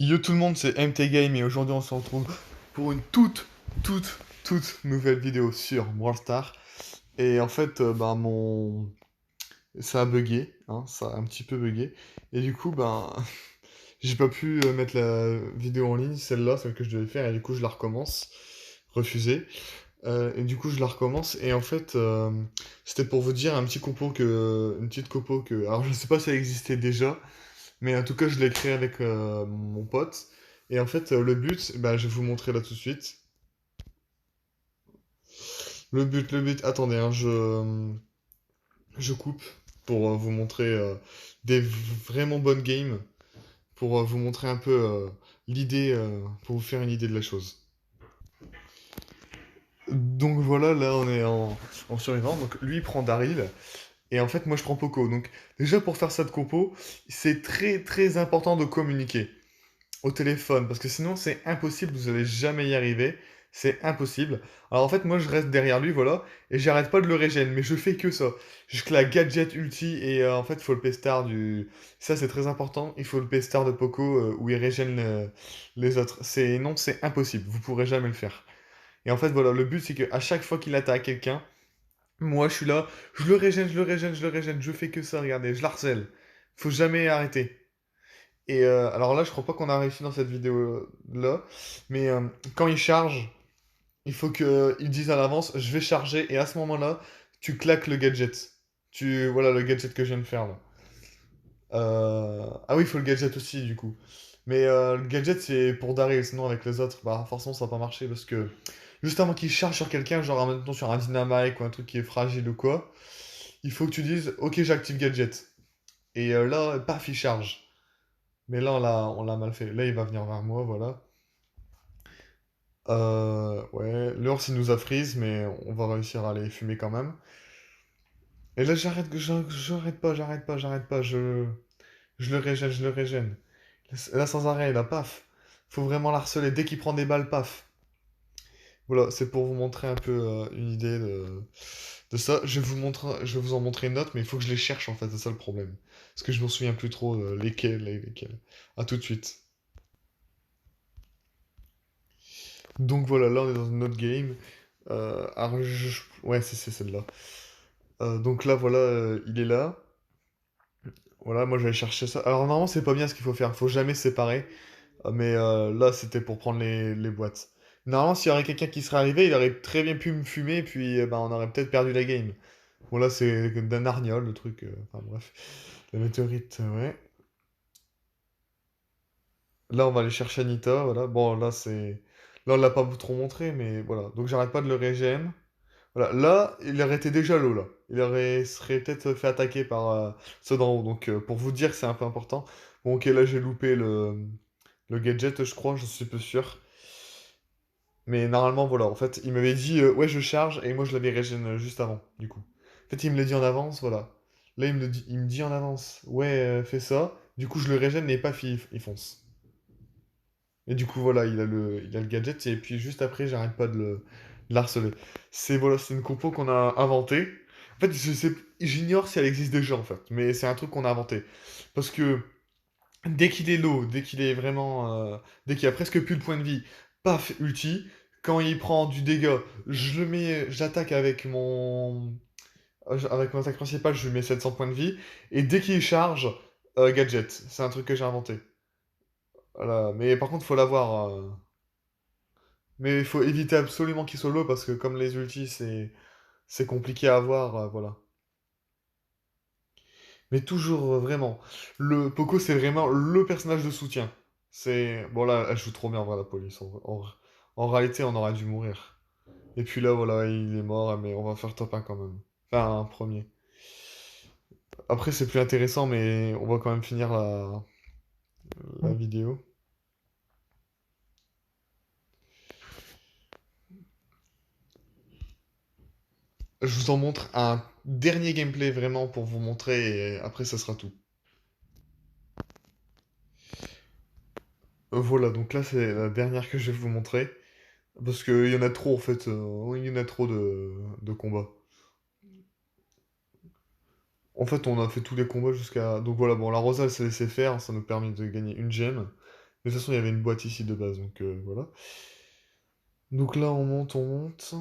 Yo tout le monde, c'est MT Game et aujourd'hui on se retrouve pour une toute nouvelle vidéo sur Brawl Stars. Et en fait, ça a bugué, hein, ça a un petit peu bugué. Et du coup, j'ai pas pu mettre la vidéo en ligne, celle-là, celle que je devais faire, et du coup je la recommence. Refusé. Et du coup je la recommence, et en fait, c'était pour vous dire une petite compo que... Alors je sais pas si elle existait déjà, mais en tout cas, je l'ai créé avec mon pote. Et en fait, le but, bah, je vais vous montrer là tout de suite. Le but, attendez, hein, je coupe pour vous montrer des vraiment bonnes games, pour vous montrer un peu l'idée, pour vous faire une idée de la chose. Donc voilà, là on est en survivant. Donc lui il prend Daryl, et en fait moi je prends Poco. Donc déjà pour faire cette compo, c'est très important de communiquer au téléphone, parce que sinon c'est impossible, vous allez jamais y arriver, c'est impossible. Alors en fait moi je reste derrière lui, voilà, et j'arrête pas de le régène, mais je fais que ça. Jusqu'à la gadget ulti, et en fait il faut le pestar du... Ça c'est très important, il faut le pestar de Poco où il régène les autres. Non, c'est impossible, vous pourrez jamais le faire. Et en fait voilà, le but c'est qu'à chaque fois qu'il attaque quelqu'un, moi je suis là, je fais que ça, regardez, je l'harcèle. Faut jamais arrêter. Et alors là, je crois pas qu'on a réussi dans cette vidéo-là, mais quand il charge, il faut qu'il dise à l'avance, je vais charger, et à ce moment-là, tu claques le gadget. Voilà le gadget que je viens de faire là. Ah oui, il faut le gadget aussi du coup. Mais le gadget c'est pour Daryl, sinon avec les autres, bah forcément ça va pas marcher parce que juste avant qu'il charge sur quelqu'un, genre maintenant sur un dynamite ou un truc qui est fragile ou quoi, il faut que tu dises, ok j'active gadget. Et là, paf, il charge. Mais là, on l'a mal fait. Là, il va venir vers moi, voilà. Ouais, l'ours, il nous a freeze, mais on va réussir à les fumer quand même. Et là, j'arrête pas, je le régène, je le régène. Là, sans arrêt, là, paf. Faut vraiment l'harceler. Dès qu'il prend des balles, paf. Voilà, c'est pour vous montrer un peu une idée de ça. Je vais vous en montrer une autre, mais il faut que je les cherche, en fait, c'est ça le problème. Parce que je m'en souviens plus trop lesquels. À tout de suite. Donc voilà, là on est dans une autre game. Ouais, c'est celle-là. Donc là, voilà, il est là. Voilà, moi je vais aller chercher ça. Alors normalement, c'est pas bien ce qu'il faut faire. Faut jamais se séparer. Mais là, c'était pour prendre les boîtes. Normalement, s'il y aurait quelqu'un qui serait arrivé, il aurait très bien pu me fumer, et puis on aurait peut-être perdu la game. Bon, là, c'est d'un Arniol, le truc. Enfin bref. La météorite, ouais. Là, on va aller chercher Anita, voilà. Bon, là, c'est... Là, on l'a pas trop montré, mais voilà. Donc, j'arrête pas de le régène. Voilà, là, il aurait été déjà low, là. Serait peut-être fait attaquer par ceux d'en haut. Donc, pour vous dire que c'est un peu important. Bon, ok, là, j'ai loupé le gadget, je crois, je suis peu sûr. Mais normalement, voilà, en fait, il m'avait dit, ouais, je charge, et moi, je l'avais régène juste avant, du coup. En fait, il me l'a dit en avance, voilà. Là, il me dit en avance, ouais, fais ça. Du coup, je le régène, mais paf, il fonce. Et du coup, voilà, il a le gadget, et puis juste après, j'arrête pas de l'harceler. Voilà, c'est une compo qu'on a inventée. En fait, j'ignore si elle existe déjà, en fait, mais c'est un truc qu'on a inventé. Parce que dès qu'il est low, dès qu'il a presque plus de points de vie, paf, ulti. Quand il prend du dégât, je l'attaque avec mon attaque principale, je lui mets 700 points de vie. Et dès qu'il charge, gadget. C'est un truc que j'ai inventé. Voilà. Mais par contre, faut l'avoir. Mais il faut éviter absolument qu'il soit low parce que comme les ultis, c'est compliqué à avoir, voilà. Mais toujours, vraiment. Le Poco, c'est vraiment le personnage de soutien. Bon, là, elle joue trop bien, voilà, la police. En réalité, on aurait dû mourir. Et puis là, voilà, il est mort, mais on va faire top 1 quand même. Enfin, un premier. Après, c'est plus intéressant, mais on va quand même finir la vidéo. Je vous en montre un dernier gameplay vraiment pour vous montrer, et après, ça sera tout. Voilà, donc là, c'est la dernière que je vais vous montrer. Parce qu'il y en a trop, en fait. Il y en a trop de combats. En fait, on a fait tous les combats jusqu'à... Donc voilà, bon, la Rosa, elle s'est laissée faire, ça nous permet de gagner une gemme. Mais de toute façon, il y avait une boîte ici de base, donc voilà. Donc là, on monte, on monte.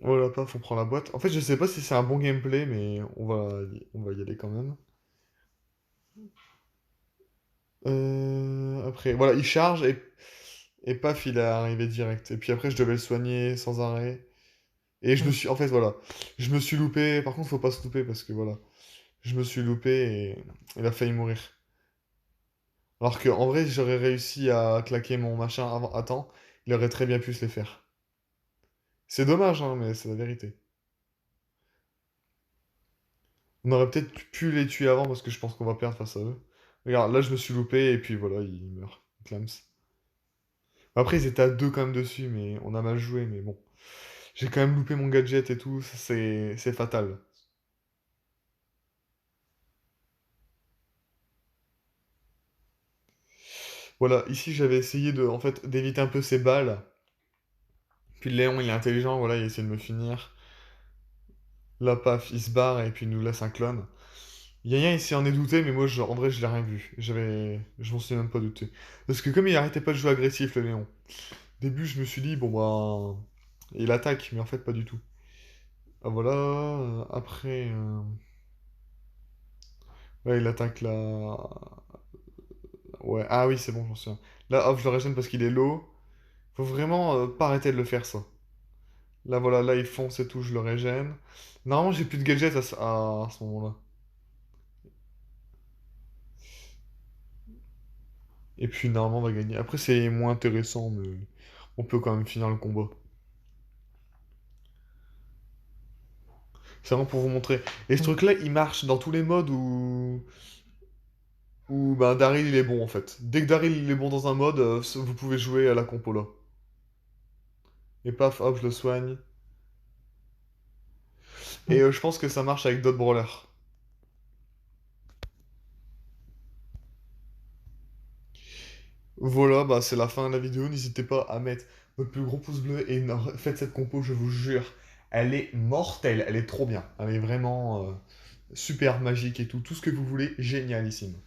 Voilà, paf, on prend la boîte. En fait, je sais pas si c'est un bon gameplay, mais on va y aller quand même. Après, voilà, il charge et paf, il est arrivé direct. Et puis après, je devais le soigner sans arrêt. Et je me suis, en fait, voilà, je me suis loupé. Par contre, faut pas se louper parce que voilà, je me suis loupé et il a failli mourir. Alors que en vrai, j'aurais réussi à claquer mon machin avant, à temps, il aurait très bien pu se les faire. C'est dommage, hein, mais c'est la vérité. On aurait peut-être pu les tuer avant parce que je pense qu'on va perdre face à eux. Regarde, là, je me suis loupé et puis voilà, il meurt. Clams. Après, ils étaient à deux quand même dessus, mais on a mal joué, mais bon. J'ai quand même loupé mon gadget et tout, ça, c'est fatal. Voilà, ici j'avais essayé de, en fait, d'éviter un peu ces balles. Puis Léon, il est intelligent, voilà, il essaie de me finir. Là, paf, il se barre et puis il nous laisse un clone. Yaya, il s'y en est douté, mais moi, en vrai, je l'ai rien vu. Je m'en suis même pas douté. Parce que comme il arrêtait pas de jouer agressif, le Léon. Au début, je me suis dit, bon, bah, il attaque, mais en fait, pas du tout. Ah, voilà, après, ouais, il attaque là. Ouais, ah oui, c'est bon, j'en suis. Là, hop, je le régène parce qu'il est low. Faut vraiment pas arrêter de le faire, ça. Là, voilà, là, il fonce et tout, je le régène. Normalement, j'ai plus de gadgets à ce moment-là. Et puis, normalement, on va gagner. Après, c'est moins intéressant, mais on peut quand même finir le combat. C'est vraiment pour vous montrer. Et ce truc-là, il marche dans tous les modes où ben, Daryl, il est bon, en fait. Dès que Daryl, il est bon dans un mode, vous pouvez jouer à la compo, là. Et paf, hop, je le soigne. Et je pense que ça marche avec d'autres brawlers. Voilà, bah c'est la fin de la vidéo. N'hésitez pas à mettre votre plus gros pouce bleu et faites cette compo, je vous jure. Elle est mortelle, elle est trop bien. Elle est vraiment super magique et tout. Tout ce que vous voulez, génialissime.